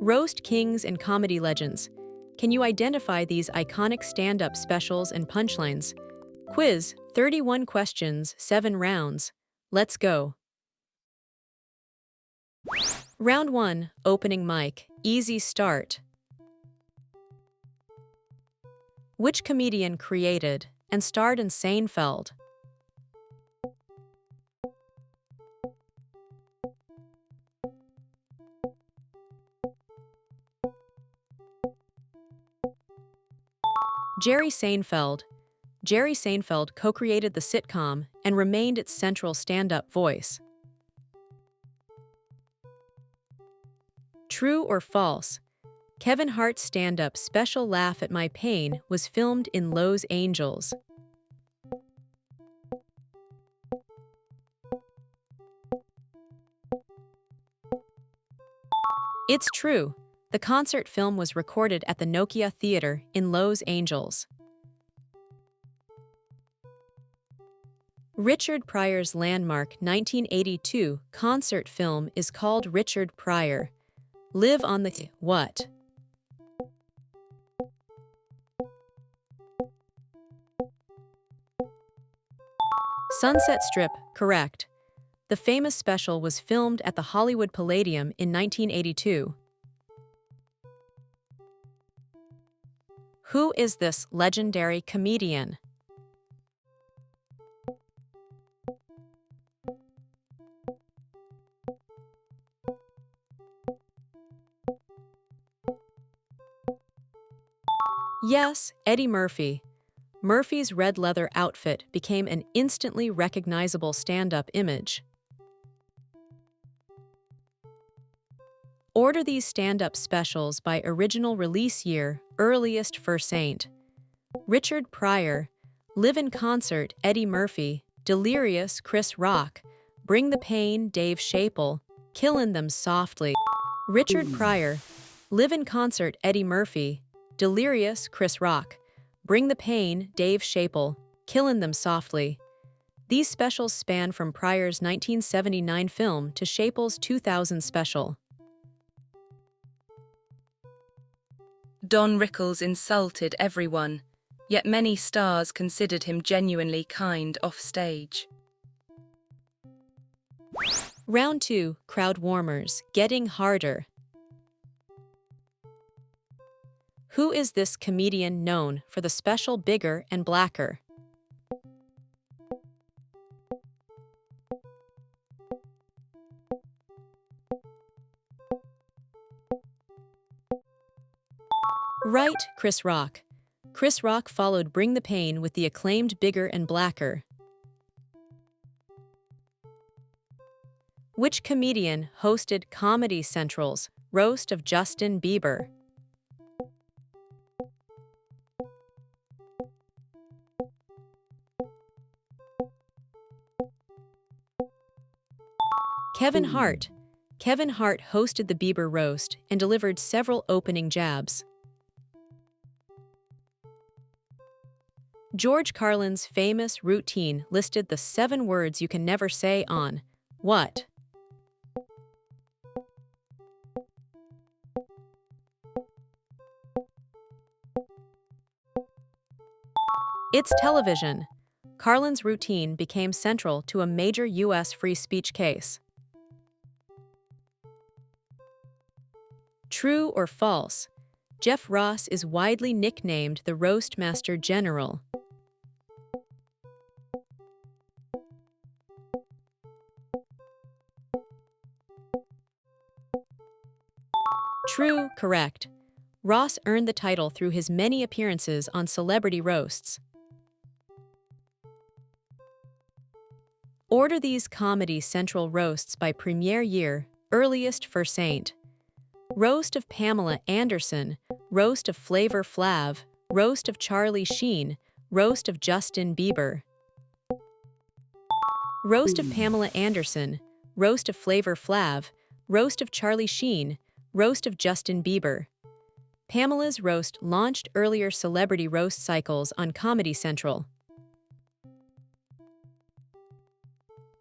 Roast kings and comedy legends. Can you identify these iconic stand-up specials and punchlines? Quiz, 31 questions, 7 rounds. Let's go. Round 1, opening mic. Easy start. Which comedian created and starred in Seinfeld? Jerry Seinfeld. Jerry Seinfeld co-created the sitcom and remained its central stand-up voice. True or false? Kevin Hart's stand-up special Laugh at My Pain was filmed in Los Angeles. It's true. The concert film was recorded at the Nokia Theater in Los Angeles. Richard Pryor's landmark 1982 concert film is called Richard Pryor. Live on the what? Sunset Strip, correct. The famous special was filmed at the Hollywood Palladium in 1982. Who is this legendary comedian? Yes, Eddie Murphy. Murphy's red leather outfit became an instantly recognizable stand-up image. Order these stand-up specials by original release year, earliest for Saint. Richard Pryor, Live in Concert, Eddie Murphy, Delirious, Chris Rock, Bring the Pain, Dave Chappelle, Killin' Them Softly. Richard Pryor, Live in Concert, Eddie Murphy, Delirious, Chris Rock, Bring the Pain, Dave Chappelle, Killin' Them Softly. These specials span from Pryor's 1979 film to Chappelle's 2000 special. Don Rickles insulted everyone, yet many stars considered him genuinely kind off-stage. Round 2, crowd warmers, getting harder. Who is this comedian known for the special Bigger and Blacker? Right, Chris Rock. Chris Rock followed Bring the Pain with the acclaimed Bigger and Blacker. Which comedian hosted Comedy Central's Roast of Justin Bieber? Kevin Hart. Kevin Hart hosted the Bieber roast and delivered several opening jabs. George Carlin's famous routine listed the 7 words you can never say on what? It's television. Carlin's routine became central to a major U.S. free speech case. True or false? Jeff Ross is widely nicknamed the Roastmaster General. True, correct. Ross earned the title through his many appearances on celebrity roasts. Order these Comedy Central roasts by premiere year, earliest for Saint. Roast of Pamela Anderson, Roast of Flavor Flav, Roast of Charlie Sheen, Roast of Justin Bieber. Roast of Pamela Anderson, Roast of Flavor Flav, Roast of Charlie Sheen, Roast of Justin Bieber. Pamela's roast launched earlier celebrity roast cycles on Comedy Central.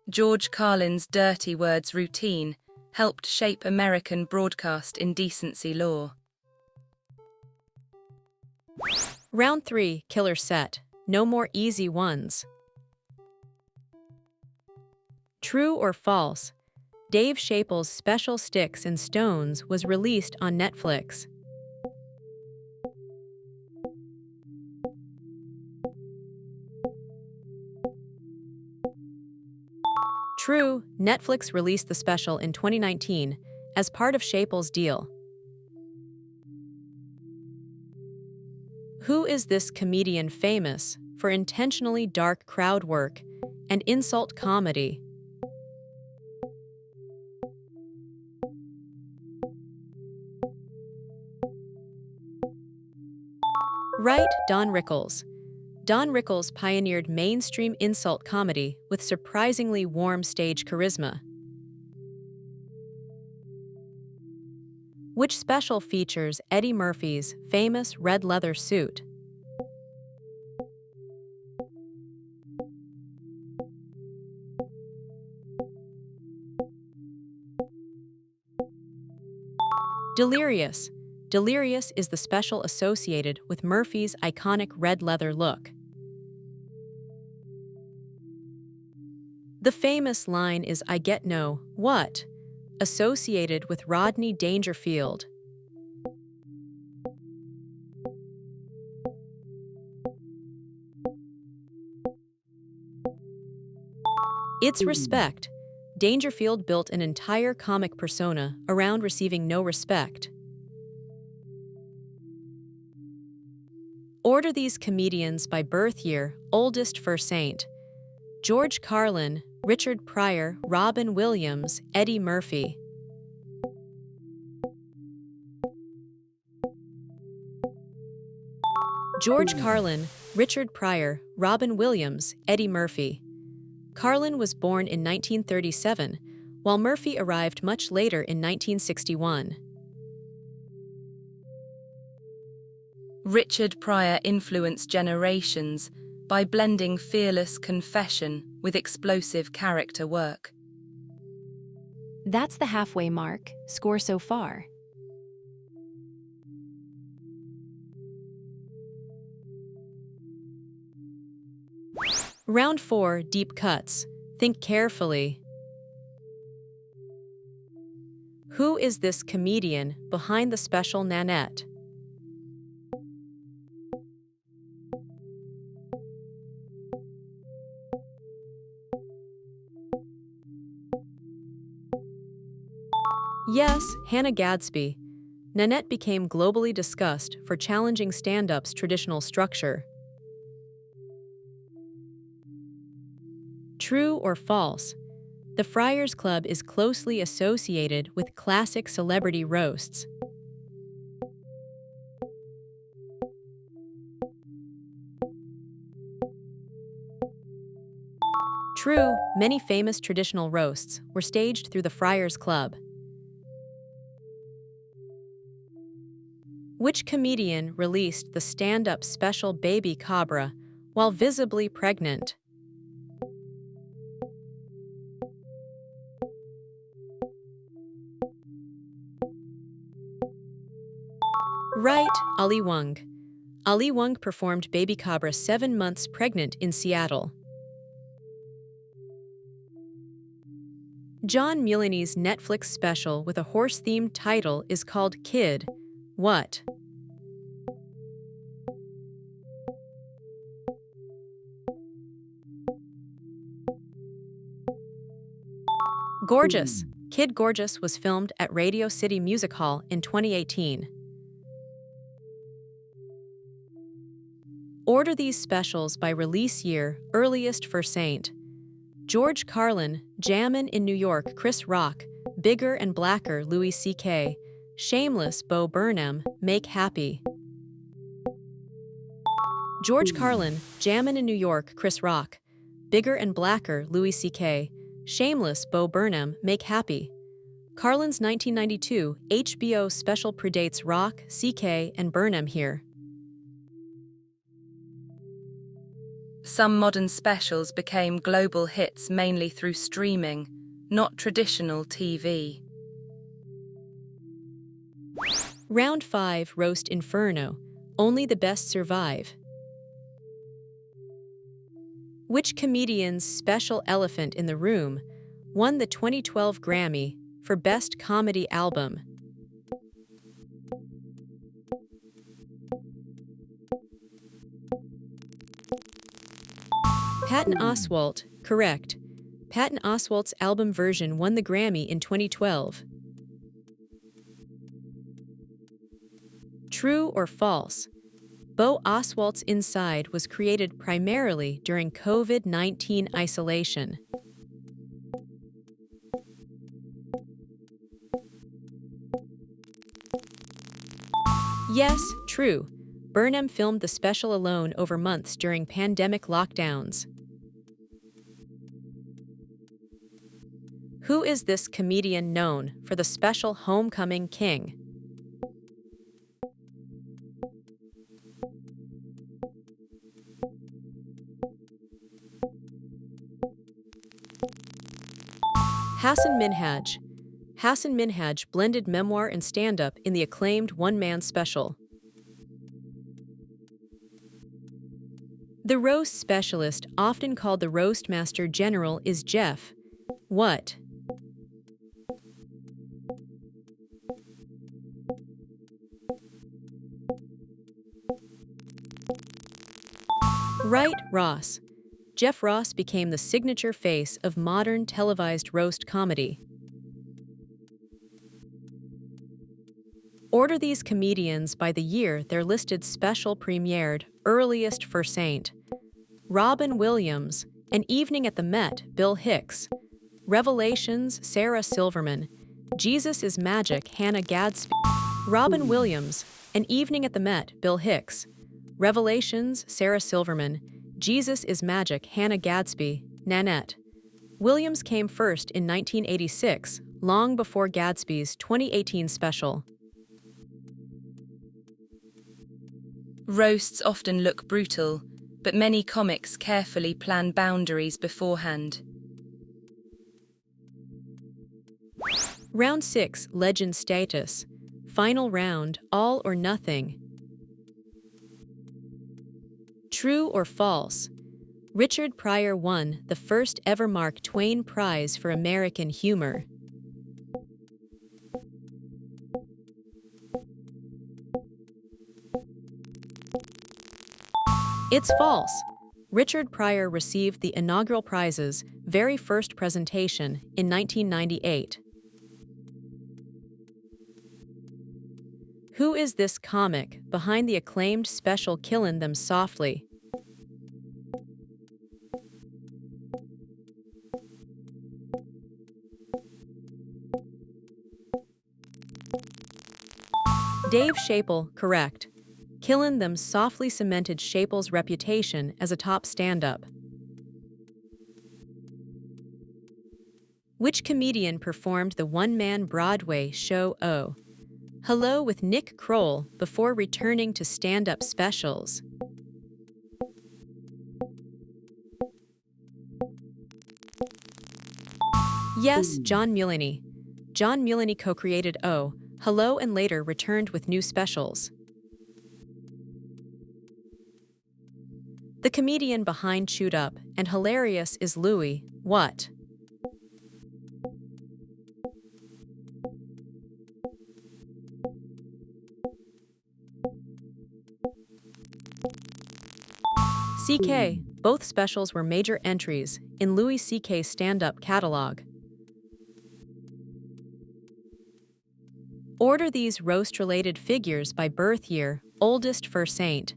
George Carlin's dirty words routine helped shape American broadcast indecency law. Round 3, killer set. No more easy ones. True or false? Dave Chappelle's special Sticks and Stones was released on Netflix. True, Netflix released the special in 2019 as part of Chappelle's deal. Who is this comedian famous for intentionally dark crowd work and insult comedy? Right, Don Rickles. Don Rickles pioneered mainstream insult comedy with surprisingly warm stage charisma. Which special features Eddie Murphy's famous red leather suit? Delirious. Delirious is the special associated with Murphy's iconic red leather look. The famous line is "I get no what?" associated with Rodney Dangerfield. It's respect. Dangerfield built an entire comic persona around receiving no respect. Order these comedians by birth year, oldest for saint. George Carlin, Richard Pryor, Robin Williams, Eddie Murphy. George Carlin, Richard Pryor, Robin Williams, Eddie Murphy. Carlin was born in 1937, while Murphy arrived much later in 1961. Richard Pryor influenced generations by blending fearless confession with explosive character work. That's the halfway mark. Score so far. Round 4, deep cuts. Think carefully. Who is this comedian behind the special Nanette? Yes, Hannah Gadsby. Nanette became globally discussed for challenging stand-up's traditional structure. True or false? The Friars Club is closely associated with classic celebrity roasts. True, many famous traditional roasts were staged through the Friars Club. Which comedian released the stand-up special Baby Cabra while visibly pregnant? Right, Ali Wong. Ali Wong performed Baby Cabra 7 months pregnant in Seattle. John Mulaney's Netflix special with a horse-themed title is called Kid What? Gorgeous. Kid Gorgeous was filmed at Radio City Music Hall in 2018. Order these specials by release year, earliest for saint. George Carlin, Jammin' in New York, Chris Rock, Bigger and Blacker, Louis C.K., Shameless, Bo Burnham, Make Happy. George Carlin, Jammin' in New York, Chris Rock, Bigger and Blacker, Louis C.K., Shameless, Bo Burnham, Make Happy. Carlin's 1992 HBO special predates Rock, C.K., and Burnham here. Some modern specials became global hits mainly through streaming, not traditional TV. Round 5, Roast Inferno. Only the best survive. Which comedian's Special Elephant in the Room won the 2012 Grammy for Best Comedy Album? Patton Oswalt, correct. Patton Oswalt's album version won the Grammy in 2012. True or false? Bo Oswalt's Inside was created primarily during COVID-19 isolation. Yes, true. Burnham filmed the special alone over months during pandemic lockdowns. Who is this comedian known for the special Homecoming King? Hassan Minhaj. Hassan Minhaj blended memoir and stand-up in the acclaimed one-man special. The roast specialist, often called the roast master general, is Jeff. What? Right, Ross. Jeff Ross became the signature face of modern televised roast comedy. Order these comedians by the year their listed special premiered. Earliest for Saint. Robin Williams, An Evening at the Met, Bill Hicks. Revelations, Sarah Silverman. Jesus is Magic, Hannah Gadsby. Robin Williams, An Evening at the Met, Bill Hicks. Revelations, Sarah Silverman. Jesus is Magic, Hannah Gadsby, Nanette. Williams came first in 1986, long before Gadsby's 2018 special. Roasts often look brutal, but many comics carefully plan boundaries beforehand. Round 6, Legend Status. Final round, All or Nothing. True or false? Richard Pryor won the first ever Mark Twain Prize for American Humor. It's false. Richard Pryor received the inaugural prize's very first presentation in 1998. Who is this comic behind the acclaimed special Killin' Them Softly? Dave Chappelle, correct. Killin' Them Softly cemented Chappelle's reputation as a top stand-up. Which comedian performed the one-man Broadway show Oh, Hello with Nick Kroll before returning to stand-up specials? Yes, John Mulaney. John Mulaney co-created Oh, Hello and later returned with new specials. The comedian behind Chewed Up and Hilarious is Louis, what? CK, both specials were major entries in Louis C.K.'s stand-up catalog. Order these roast-related figures by birth year, oldest for Saint.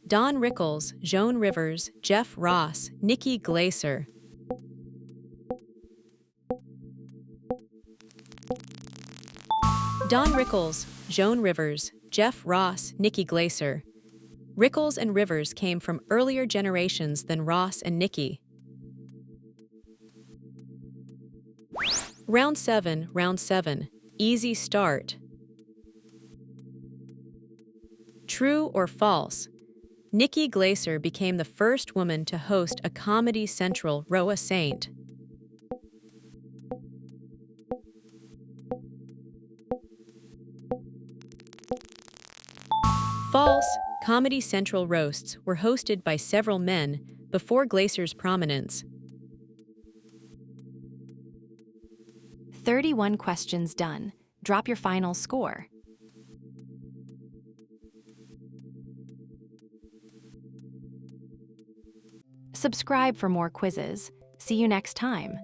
Don Rickles, Joan Rivers, Jeff Ross, Nikki Glaser. Don Rickles, Joan Rivers, Jeff Ross, Nikki Glaser. Rickles and Rivers came from earlier generations than Ross and Nikki. Round 7, easy start. True or false? Nikki Glaser became the first woman to host a Comedy Central Roa Saint. False. Comedy Central roasts were hosted by several men before Glaser's prominence. 31 questions done. Drop your final score. Subscribe for more quizzes. See you next time.